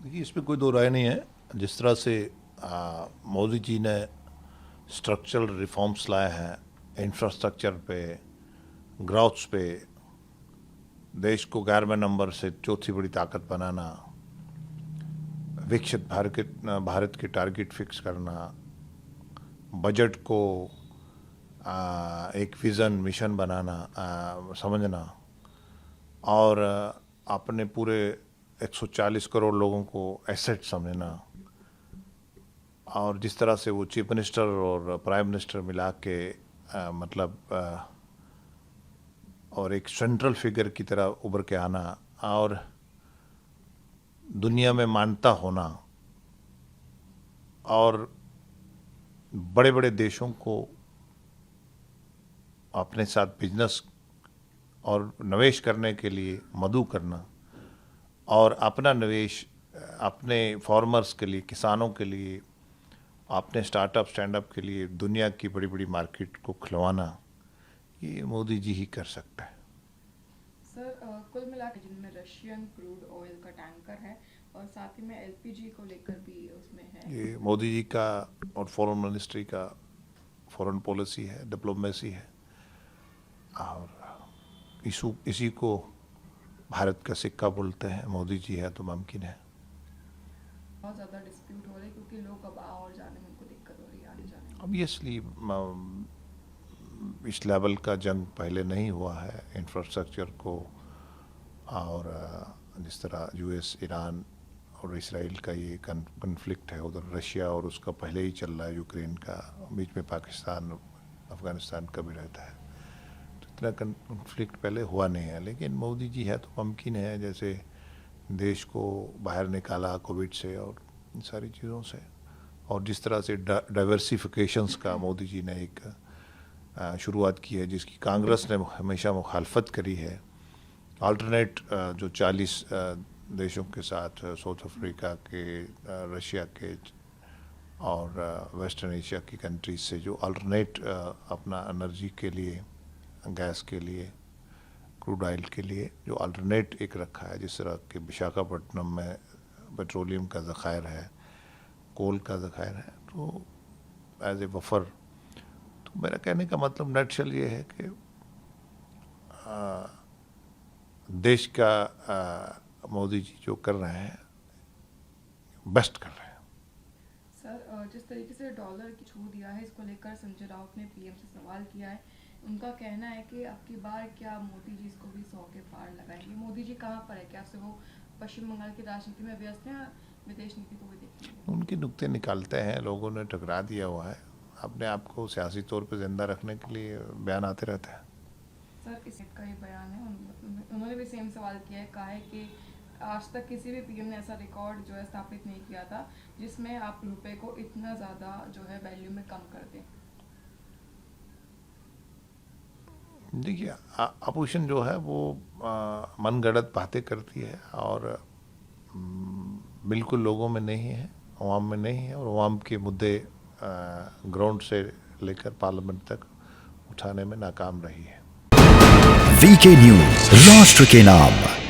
देखिए, इसमें कोई दो राय नहीं है। जिस तरह से मोदी जी ने स्ट्रक्चरल रिफॉर्म्स लाए हैं, इंफ्रास्ट्रक्चर पे, ग्रोथ्स पे, देश को 11वें नंबर से चौथी बड़ी ताकत बनाना, विकसित भारत की टारगेट फिक्स करना, बजट को एक विज़न मिशन बनाना, समझना, और अपने पूरे 140 करोड़ लोगों को एसेट समझना, और जिस तरह से वो चीफ मिनिस्टर और प्राइम मिनिस्टर मिला के और एक सेंट्रल फिगर की तरह उभर के आना, और दुनिया में मान्यता होना, और बड़े बड़े देशों को अपने साथ बिजनेस और निवेश करने के लिए मदऊ करना, और अपना निवेश अपने फार्मर्स के लिए, किसानों के लिए, अपने स्टार्टअप स्टैंड अप के लिए दुनिया की बड़ी बड़ी मार्केट को खिलवाना, ये मोदी जी ही कर सकता है। सर, कुल मिलाकर जिनमें रशियन क्रूड ऑयल का टैंकर है और साथ ही में एलपीजी को लेकर भी उसमें है, ये मोदी जी का और फॉरेन मिनिस्ट्री का फॉरेन पॉलिसी है, डिप्लोमेसी है, और इसी को भारत का सिक्का बोलते हैं। मोदी जी है तो मुमकिन है। बहुत ज़्यादा डिस्प्यूट हो रहे हैं क्योंकि लोग अब और जाने में उनको दिक्कत हो रही है, आने जाने में। ऑब्वियसली इस लेवल का जंग पहले नहीं हुआ है इंफ्रास्ट्रक्चर को, और जिस तरह यूएस, ईरान और इसराइल का ये कन्फ्लिक्ट है, उधर रशिया और उसका पहले ही चल रहा है, यूक्रेन का, बीच में पाकिस्तान अफ़गानिस्तान का भी रहता है, तो इतना कन्फ्लिक्ट पहले हुआ नहीं है। लेकिन मोदी जी है तो मुमकिन है, जैसे देश को बाहर निकाला कोविड से और इन सारी चीज़ों से, और जिस तरह से डाइवर्सिफिकेशंस का मोदी जी ने एक शुरुआत की है, जिसकी कांग्रेस ने हमेशा मुखालफत करी है। अल्टरनेट जो 40 देशों के साथ, साउथ अफ्रीका के, रशिया के और वेस्टर्न एशिया की कंट्रीज से जो अल्टरनेट अपना एनर्जी के लिए, गैस के लिए, क्रूड ऑयल के लिए जो अल्टरनेट एक रखा है, जिस तरह के विशाखापट्टनम में पेट्रोलियम का ज़खायर है, कोल का ज़खायर है, तो एज ए बफर। तो मेरा कहने का मतलब नटशल ये है कि देश का मोदी जी जो कर रहे हैं बेस्ट कर रहे हैं। सर, जिस तरीके से डॉलर की छू दिया है, इसको लेकर संजय राउत ने पीएम से सवाल किया है। उनका कहना है कि अब की बार क्या मोदी जी इसको भी 100 के पार लगाएंगे। मोदी जी कहाँ पर है? क्या से वो पश्चिम बंगाल की राजनीति में व्यस्त हैं, विदेश नीति को भी देखते हैं? उनके नुक्ते निकालते हैं, लोगों ने ठुकरा दिया हुआ है, अपने आप को सियासी तौर पर जिंदा रखने के लिए बयान आते रहते हैं। सर, इस का ही बयान है, उन्होंने भी सेम सवाल किया है, कहा है कि आज तक किसी भी पीएम ने ऐसा रिकॉर्ड जो है स्थापित नहीं किया था जिसमें आप रुपए को इतना ज़्यादा जो है वैल्यू में कम कर दें। देखिए, अपोजिशन जो है वो मनगढ़ंत बातें करती है, और बिल्कुल लोगों में नहीं है, अवाम में नहीं है, और अवाम के मुद्दे ग्राउंड से लेकर पार्लियामेंट तक उठाने में नाकाम रही है। वीके न्यूज, राष्ट्र के नाम।